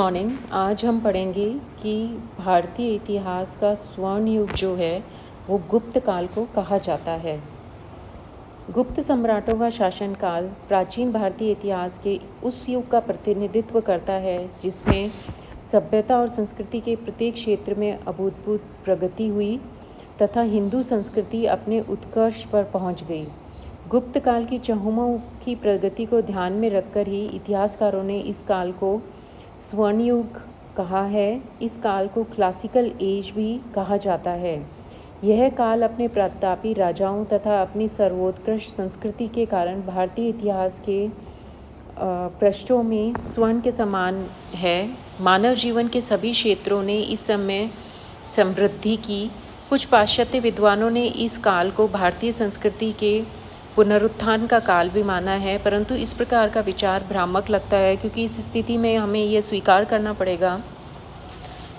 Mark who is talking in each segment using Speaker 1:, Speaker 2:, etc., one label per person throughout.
Speaker 1: Morning. आज हम पढ़ेंगे कि भारतीय इतिहास का स्वर्ण युग जो है वो गुप्त काल को कहा जाता है। गुप्त सम्राटों का शासनकाल प्राचीन भारतीय इतिहास के उस युग का प्रतिनिधित्व करता है जिसमें सभ्यता और संस्कृति के प्रत्येक क्षेत्र में अभूतपूर्व प्रगति हुई तथा हिंदू संस्कृति अपने उत्कर्ष पर पहुंच गई। गुप्त काल की चहुमुखी प्रगति को ध्यान में रखकर ही इतिहासकारों ने इस काल को स्वर्ण युग कहा है। इस काल को क्लासिकल एज भी कहा जाता है। यह काल अपने प्रतापी राजाओं तथा अपनी सर्वोत्कृष्ट संस्कृति के कारण भारतीय इतिहास के पृष्ठों में स्वर्ण के समान है। मानव जीवन के सभी क्षेत्रों ने इस समय समृद्धि की। कुछ पाश्चात्य विद्वानों ने इस काल को भारतीय संस्कृति के पुनरुत्थान का काल भी माना है, परंतु इस प्रकार का विचार भ्रामक लगता है क्योंकि इस स्थिति में हमें यह स्वीकार करना पड़ेगा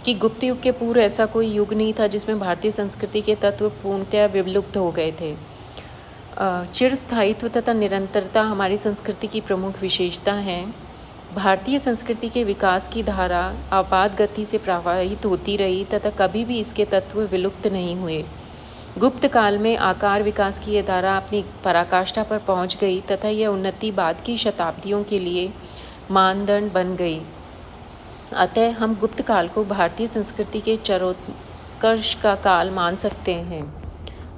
Speaker 1: कि गुप्त युग के पूर्व ऐसा कोई युग नहीं था जिसमें भारतीय संस्कृति के तत्व पूर्णतया विलुप्त हो गए थे। चिरस्थायित्व तथा निरंतरता हमारी संस्कृति की प्रमुख विशेषता हैं। भारतीय संस्कृति के विकास की धारा आपात गति से प्रवाहित होती रही तथा कभी भी इसके तत्व विलुप्त नहीं हुए। गुप्त काल में आकार विकास की यह धारा अपनी पराकाष्ठा पर पहुंच गई तथा यह उन्नति बाद की शताब्दियों के लिए मानदंड बन गई। अतः हम गुप्त काल को भारतीय संस्कृति के चरोत्कर्ष का काल मान सकते हैं।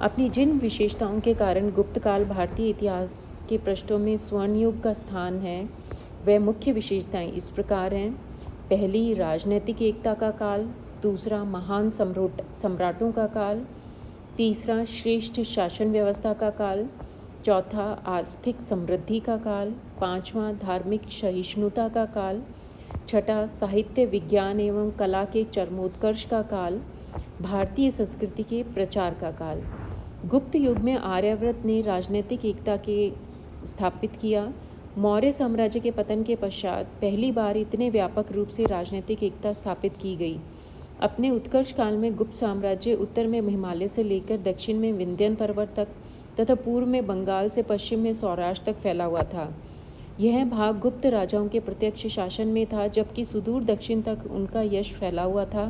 Speaker 1: अपनी जिन विशेषताओं के कारण गुप्त काल भारतीय इतिहास के पृष्ठों में स्वर्ण युग का स्थान है, वह मुख्य विशेषताएं इस प्रकार हैं। पहली, राजनैतिक एकता का काल। दूसरा, महान सम्राटों का काल। तीसरा, श्रेष्ठ शासन व्यवस्था का काल। चौथा, आर्थिक समृद्धि का काल। पांचवा, धार्मिक सहिष्णुता का काल। छठा, साहित्य विज्ञान एवं कला के चरमोत्कर्ष का काल। भारतीय संस्कृति के प्रचार का काल। गुप्त युग में आर्यव्रत ने राजनीतिक एकता के स्थापित किया। मौर्य साम्राज्य के पतन के पश्चात पहली बार इतने व्यापक रूप से राजनीतिक एकता स्थापित की गई। अपने उत्कर्ष काल में गुप्त साम्राज्य उत्तर में हिमालय से लेकर दक्षिण में विंध्य पर्वत तक तथा पूर्व में बंगाल से पश्चिम में सौराष्ट्र तक फैला हुआ था। यह भाग गुप्त राजाओं के प्रत्यक्ष शासन में था, जबकि सुदूर दक्षिण तक उनका यश फैला हुआ था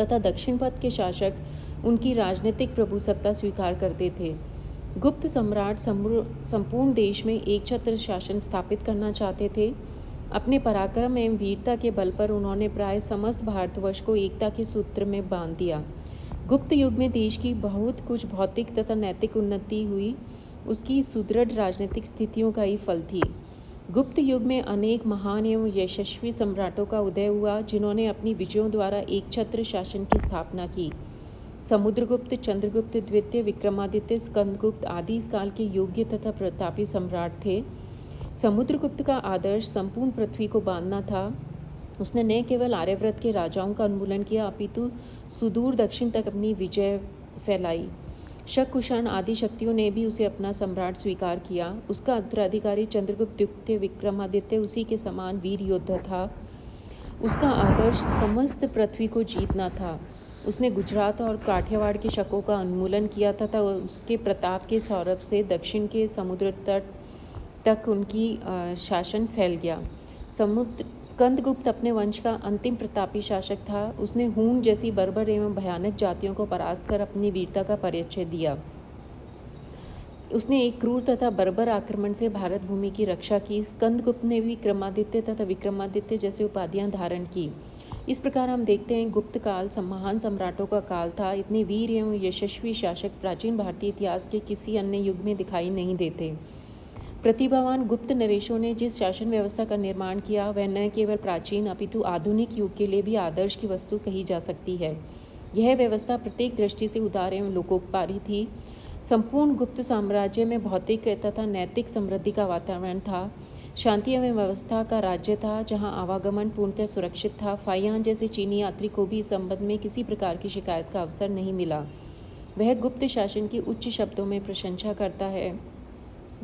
Speaker 1: तथा दक्षिण पथ के शासक उनकी राजनीतिक प्रभुसत्ता स्वीकार करते थे। गुप्त सम्राट संपूर्ण देश में एक छत्र शासन स्थापित करना चाहते थे। अपने पराक्रम एवं वीरता के बल पर उन्होंने प्राय समस्त भारतवर्ष को एकता के सूत्र में बांध दिया। गुप्त युग में देश की बहुत कुछ भौतिक तथा नैतिक उन्नति हुई, उसकी सुदृढ़ राजनीतिक स्थितियों का ही फल थी। गुप्त युग में अनेक महान एवं यशस्वी सम्राटों का उदय हुआ, जिन्होंने अपनी विजयों द्वारा एक छत्र शासन की स्थापना की। समुद्रगुप्त, चंद्रगुप्त द्वितीय, विक्रमादित्य, स्कंदगुप्त आदि इस काल के योग्य तथा प्रतापी सम्राट थे। समुद्रगुप्त का आदर्श संपूर्ण पृथ्वी को बांधना था। उसने न केवल आर्यव्रत के राजाओं का उन्मूलन किया, अपितु सुदूर दक्षिण तक अपनी विजय फैलाई। शक, कुषाण आदि शक्तियों ने भी उसे अपना सम्राट स्वीकार किया। उसका उत्तराधिकारी चंद्रगुप्त द्वितीय विक्रमादित्य उसी के समान वीर योद्धा था। उसका आदर्श समस्त पृथ्वी को जीतना था। उसने गुजरात और काठियावाड़ के शकों का उन्मूलन किया तथा उसके प्रताप के सौरभ से दक्षिण के समुद्र तट तक उनकी शासन फैल गया। स्कंदगुप्त अपने वंश का अंतिम प्रतापी शासक था। उसने हूण जैसी बर्बर एवं भयानक जातियों को परास्त कर अपनी वीरता का परिचय दिया। उसने एक क्रूर तथा बर्बर आक्रमण से भारत भूमि की रक्षा की। स्कंदगुप्त ने भी विक्रमादित्य तथा विक्रमादित्य जैसी उपाधियां धारण की। इस प्रकार हम देखते हैं गुप्त काल महान सम्राटों का काल था। इतने वीर एवं यशस्वी शासक प्राचीन भारतीय इतिहास के किसी अन्य युग में दिखाई नहीं देते। प्रतिभावान गुप्त नरेशों ने जिस शासन व्यवस्था का निर्माण किया, वह न केवल प्राचीन अपितु आधुनिक युग के लिए भी आदर्श की वस्तु कही जा सकती है। यह व्यवस्था प्रत्येक दृष्टि से उदार एवं लोकोपकारी थी। संपूर्ण गुप्त साम्राज्य में भौतिक तथा नैतिक समृद्धि का वातावरण था। शांति एवं व्यवस्था का राज्य था, जहां आवागमन पूर्णतः सुरक्षित था। फाइयान जैसे चीनी यात्री को भी इस संबंध में किसी प्रकार की शिकायत का अवसर नहीं मिला। वह गुप्त शासन की उच्च शब्दों में प्रशंसा करता है।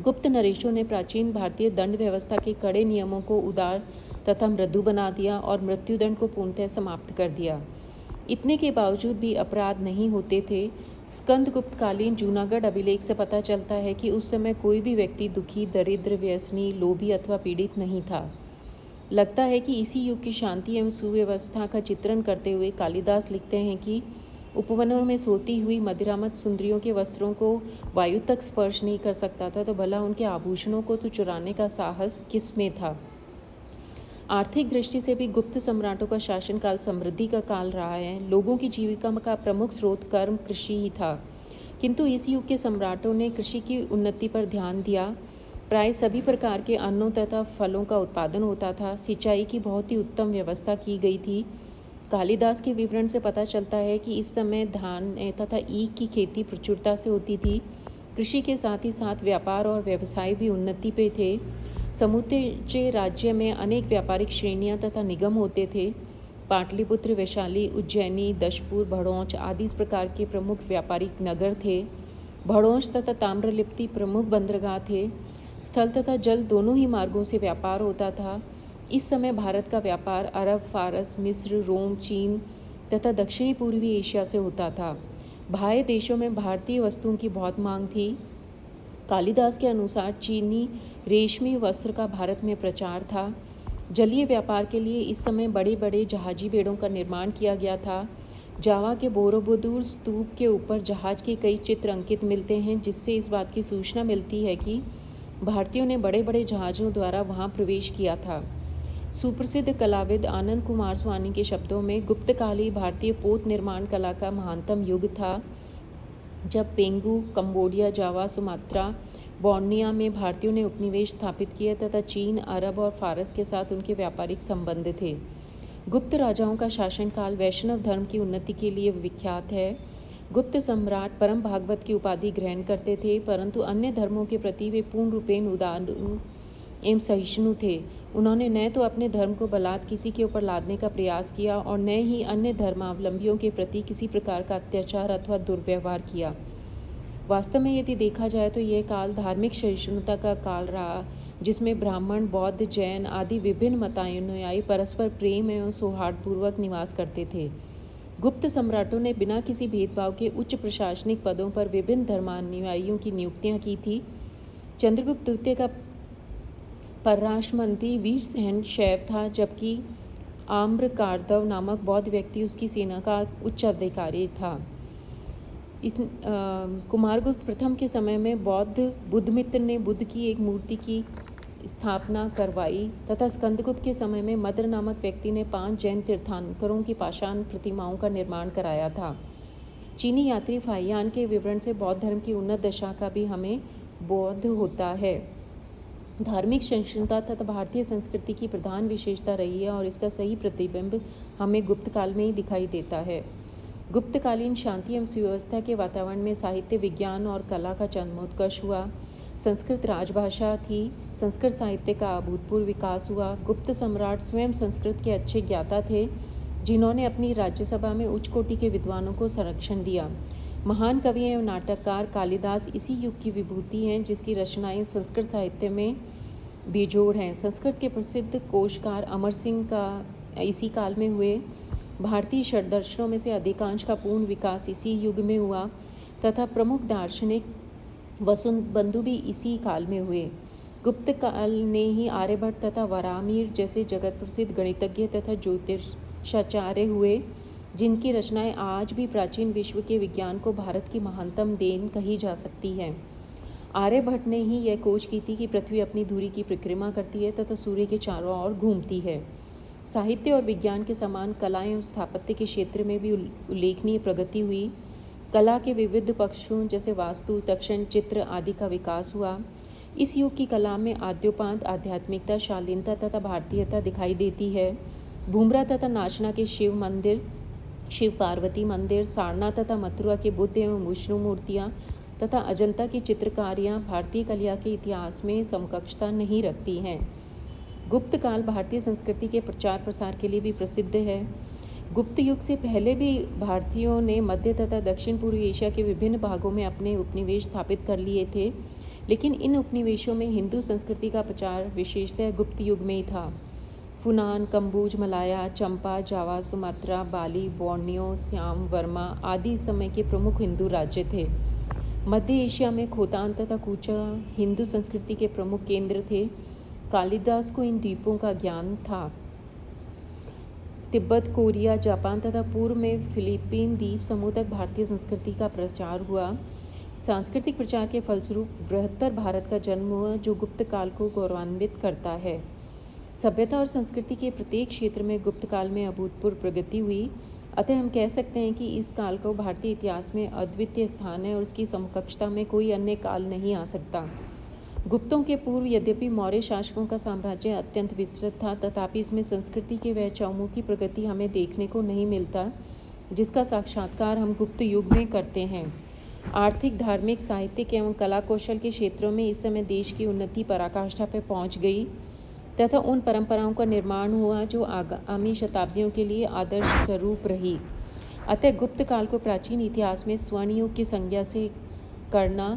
Speaker 1: गुप्त नरेशों ने प्राचीन भारतीय दंड व्यवस्था के कड़े नियमों को उदार तथा मृदु बना दिया और मृत्युदंड को पूर्णतः समाप्त कर दिया। इतने के बावजूद भी अपराध नहीं होते थे। स्कंदगुप्तकालीन जूनागढ़ अभिलेख से पता चलता है कि उस समय कोई भी व्यक्ति दुखी, दरिद्र, व्यसनी, लोभी अथवा पीड़ित नहीं था। लगता है कि इसी युग की शांति एवं सुव्यवस्था का चित्रण करते हुए कालिदास लिखते हैं कि उपवनों में सोती हुई मदिरामत सुंदरियों के वस्त्रों को वायु तक स्पर्श नहीं कर सकता था, तो भला उनके आभूषणों को तो चुराने का साहस किस में था। आर्थिक दृष्टि से भी गुप्त सम्राटों का शासनकाल समृद्धि का काल रहा है। लोगों की जीविका का प्रमुख स्रोत कर्म कृषि ही था, किंतु इस युग के सम्राटों ने कृषि की उन्नति पर ध्यान दिया। प्राय सभी प्रकार के अन्नों तथा फलों का उत्पादन होता था। सिंचाई की बहुत ही उत्तम व्यवस्था की गई थी। कालिदास के विवरण से पता चलता है कि इस समय धान तथा ईख की खेती प्रचुरता से होती थी। कृषि के साथ ही साथ व्यापार और व्यवसाय भी उन्नति पे थे। समूचे राज्य में अनेक व्यापारिक श्रेणियां तथा निगम होते थे। पाटलिपुत्र, वैशाली, उज्जैनी, दशपुर, भड़ौच आदि इस प्रकार के प्रमुख व्यापारिक नगर थे। भड़ौच तथा ताम्रलिप्ति प्रमुख बंदरगाह थे। स्थल तथा जल दोनों ही मार्गों से व्यापार होता था। इस समय भारत का व्यापार अरब, फारस, मिस्र, रोम, चीन तथा दक्षिणी पूर्वी एशिया से होता था। बाह्य देशों में भारतीय वस्तुओं की बहुत मांग थी। कालिदास के अनुसार चीनी रेशमी वस्त्र का भारत में प्रचार था। जलीय व्यापार के लिए इस समय बड़े बड़े जहाजी बेड़ों का निर्माण किया गया था। जावा के बोरोबुदुर स्तूप के ऊपर जहाज के कई चित्र अंकित मिलते हैं, जिससे इस बात की सूचना मिलती है कि भारतीयों ने बड़े बड़े जहाज़ों द्वारा वहां प्रवेश किया था। सुप्रसिद्ध कलाविद आनंद कुमार स्वामी के शब्दों में गुप्तकाली भारतीय पोत निर्माण कला का महानतम युग था, जब पेंगू, कंबोडिया, जावा, सुमात्रा, बोर्निया में भारतीयों ने उपनिवेश स्थापित किए तथा चीन, अरब और फारस के साथ उनके व्यापारिक संबंध थे। गुप्त राजाओं का शासनकाल वैष्णव धर्म की उन्नति के लिए विख्यात है। गुप्त सम्राट परम भागवत की उपाधि ग्रहण करते थे, परंतु अन्य धर्मों के प्रति वे पूर्ण रूपेण उदार एवं सहिष्णु थे। उन्होंने न तो अपने धर्म को बलात् किसी के ऊपर लादने का प्रयास किया और न ही अन्य धर्मावलंबियों के प्रति किसी प्रकार का अत्याचार अथवा दुर्व्यवहार किया। वास्तव में यदि देखा जाए तो यह काल धार्मिक सहिष्णुता का काल रहा, जिसमें ब्राह्मण, बौद्ध, जैन आदि विभिन्न मतानुयायी परस्पर प्रेम एवं सौहार्दपूर्वक निवास करते थे। गुप्त सम्राटों ने बिना किसी भेदभाव के उच्च प्रशासनिक पदों पर विभिन्न धर्मानुयायियों की नियुक्तियां की थी। चंद्रगुप्त द्वितीय का परराष्ट्र मंत्री वीरसेन शैव था, जबकि आम्रकार्दव नामक बौद्ध व्यक्ति उसकी सेना का उच्च अधिकारी था। कुमारगुप्त प्रथम के समय में बुद्धमित्र ने बुद्ध की एक मूर्ति की स्थापना करवाई तथा स्कंदगुप्त के समय में मद्र नामक व्यक्ति ने 5 जैन तीर्थंकरों की पाषाण प्रतिमाओं का निर्माण कराया था। चीनी यात्री फाहियान के विवरण से बौद्ध धर्म की उन्नत दशा का भी हमें बोध होता है। धार्मिक सहिष्णुता तथा भारतीय संस्कृति की प्रधान विशेषता रही है और इसका सही प्रतिबिंब हमें गुप्त काल में ही दिखाई देता है। गुप्तकालीन शांति एवं सुव्यवस्था के वातावरण में साहित्य, विज्ञान और कला का जन्मोत्कर्ष हुआ। संस्कृत राजभाषा थी। संस्कृत साहित्य का अभूतपूर्व विकास हुआ। गुप्त सम्राट स्वयं संस्कृत के अच्छे ज्ञाता थे, जिन्होंने अपनी राज्यसभा में उच्च कोटि के विद्वानों को संरक्षण दिया। महान कवि एवं नाटककार कालिदास इसी युग की विभूति हैं, जिसकी रचनाएं संस्कृत साहित्य में बेजोड़ हैं। संस्कृत के प्रसिद्ध कोशकार अमर सिंह का इसी काल में हुए। भारतीय षड्दर्शनों में से अधिकांश का पूर्ण विकास इसी युग में हुआ तथा प्रमुख दार्शनिक वसुबंधु भी इसी काल में हुए। गुप्त काल ने ही आर्यभट्ट तथा वराहमिहिर जैसे जगत प्रसिद्ध गणितज्ञ तथा ज्योतिषाचार्य हुए, जिनकी रचनाएं आज भी प्राचीन विश्व के विज्ञान को भारत की महानतम देन कही जा सकती है। आर्यभट्ट ने ही यह खोज की थी कि पृथ्वी अपनी धुरी की परिक्रमा करती है तथा सूर्य के चारों ओर घूमती है। साहित्य और विज्ञान के समान कला एवं स्थापत्य के क्षेत्र में भी उल्लेखनीय प्रगति हुई। कला के विविध पक्षों जैसे वास्तु, तक्षण, चित्र आदि का विकास हुआ। इस युग की कला में आद्योपांत आध्यात्मिकता, शालीनता तथा भारतीयता दिखाई देती है। भूमरा तथा नाचना के शिव मंदिर, शिव पार्वती मंदिर, सारनाथ तथा मथुरा के बुद्ध एवं विष्णु मूर्तियाँ तथा अजंता की चित्रकारियाँ भारतीय कला के इतिहास में समकक्षता नहीं रखती हैं। गुप्त काल भारतीय संस्कृति के प्रचार प्रसार के लिए भी प्रसिद्ध है। गुप्त युग से पहले भी भारतीयों ने मध्य तथा दक्षिण पूर्वी एशिया के विभिन्न भागों में अपने उपनिवेश स्थापित कर लिए थे, लेकिन इन उपनिवेशों में हिंदू संस्कृति का प्रचार विशेषतः गुप्त युग में ही था। फुनान, कम्बोज, मलाया, चंपा, जावा, सुमात्रा, बाली, बोर्नियो, सियाम, वर्मा आदि इस समय के प्रमुख हिंदू राज्य थे। मध्य एशिया में खोतान तथा कूचा हिंदू संस्कृति के प्रमुख केंद्र थे। कालिदास को इन द्वीपों का ज्ञान था। तिब्बत, कोरिया, जापान तथा पूर्व में फिलीपीन द्वीप समूह तक भारतीय संस्कृति का प्रचार हुआ। सांस्कृतिक प्रचार के फलस्वरूप बृहत्तर भारत का जन्म हुआ, जो गुप्त काल को गौरवान्वित करता है। सभ्यता और संस्कृति के प्रत्येक क्षेत्र में गुप्त काल में अभूतपूर्व प्रगति हुई। अतः हम कह सकते हैं कि इस काल को भारतीय इतिहास में अद्वितीय स्थान है और उसकी समकक्षता में कोई अन्य काल नहीं आ सकता। गुप्तों के पूर्व यद्यपि मौर्य शासकों का साम्राज्य अत्यंत विस्तृत था, तथापि इसमें संस्कृति के वह चौमुखी प्रगति हमें देखने को नहीं मिलता जिसका साक्षात्कार हम गुप्त युग में करते हैं। आर्थिक, धार्मिक, साहित्यिक एवं कला कौशल के क्षेत्रों में इस समय देश की उन्नति पराकाष्ठा पर पहुंच गई तथा उन परंपराओं का निर्माण हुआ जो आगामी शताब्दियों के लिए आदर्श स्वरूप रही। अतः गुप्त काल को प्राचीन इतिहास में स्वर्ण युग की संज्ञा से करना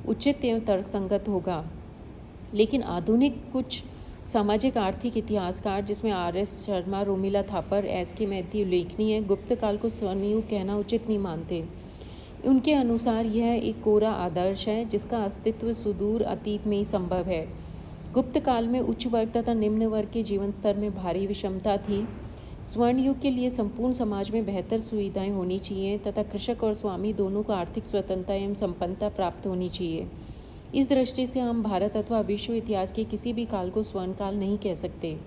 Speaker 1: उचित एवं तर्कसंगत होगा। लेकिन आधुनिक कुछ सामाजिक आर्थिक इतिहासकार, जिसमें RS Sharma, Romila Thapar, SK Matthew उल्लेखनीय, गुप्त काल को स्वर्ण युग कहना उचित नहीं मानते। उनके अनुसार यह एक कोरा आदर्श है जिसका अस्तित्व सुदूर अतीत में ही संभव है। गुप्त काल में उच्च वर्ग तथा निम्न वर्ग के जीवन स्तर में भारी विषमता थी। स्वर्ण युग के लिए संपूर्ण समाज में बेहतर सुविधाएं होनी चाहिए तथा कृषक और स्वामी दोनों को आर्थिक स्वतंत्रता एवं संपन्नता प्राप्त होनी चाहिए। इस दृष्टि से हम भारत अथवा विश्व इतिहास के किसी भी काल को स्वर्ण काल नहीं कह सकते।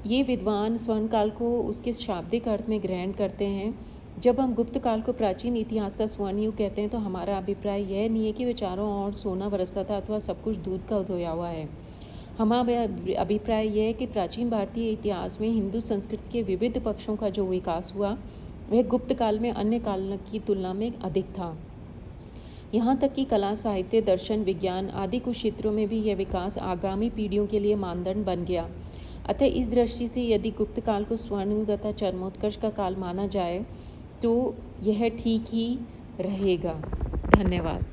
Speaker 1: ये विद्वान स्वर्ण काल को उसके शाब्दिक अर्थ में ग्रहण करते हैं। जब हम गुप्त काल को प्राचीन इतिहास का स्वर्ण युग कहते हैं तो हमारा अभिप्राय यह नहीं है कि वे चारों ओर सोना बरसता था अथवा सब कुछ दूध का धोया हुआ है। हमारा अभिप्राय यह है कि प्राचीन भारतीय इतिहास में हिंदू संस्कृति के विविध पक्षों का जो विकास हुआ वह गुप्त काल में अन्य काल की तुलना में अधिक था। यहाँ तक कि कला, साहित्य, दर्शन, विज्ञान आदि कुछ क्षेत्रों में भी यह विकास आगामी पीढ़ियों के लिए मानदंड बन गया। अतः इस दृष्टि से यदि गुप्त काल को स्वर्ण युग तथा चरमोत्कर्ष का काल माना जाए तो यह ठीक ही रहेगा। धन्यवाद।